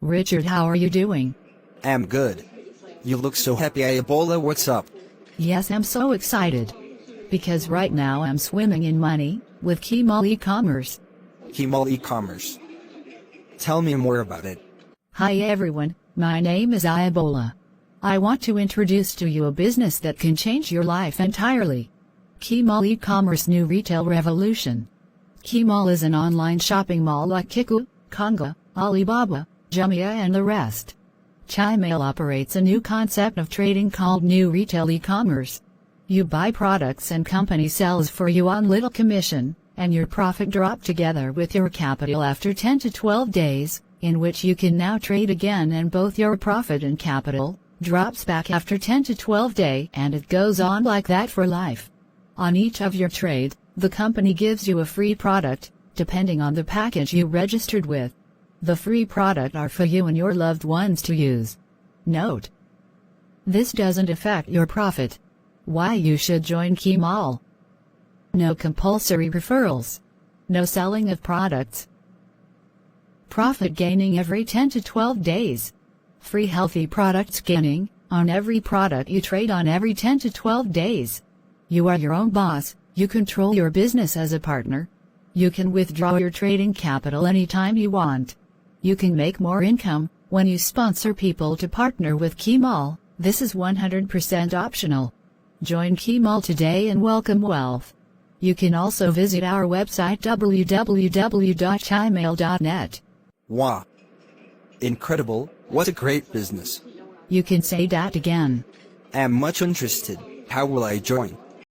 Richard, how are you doing? I'm good. You look so happy, Ebola. What's up? Yes, I'm so excited. Because right now I'm swimming in money with Chymall e-commerce. Chymall e-commerce. Tell me more about it. Hi everyone, my name is Ebola. I want to introduce to you a business that can change your life entirely. Chymall e-commerce new retail revolution. Chymall is an online shopping mall like Kiku, Konga, Alibaba, Jumia and the rest. Chymall operates a new concept of trading called new retail e-commerce. You buy products and company sells for you on little commission, and your profit drop together with your capital after 10 to 12 days, in which you can now trade again, and both your profit and capital drops back after 10 to 12 days, and it goes on like that for life. On each of your trade, the company gives you a free product, depending on the package you registered with. The free product are for you and your loved ones to use. Note: this doesn't affect your profit. Why you should join Chymall? No compulsory referrals. No selling of products. Profit gaining every 10 to 12 days. Free healthy product scanning on every product you trade on every 10 to 12 days. You are your own boss, you control your business as a partner. You can withdraw your trading capital anytime you want. You can make more income when you sponsor people to partner with Chymall. This is 100% optional. Join Chymall today and welcome wealth. You can also visit our website www.chymall.net. Wow. Incredible, what a great business. You can say that again. I'm much interested. How will I join?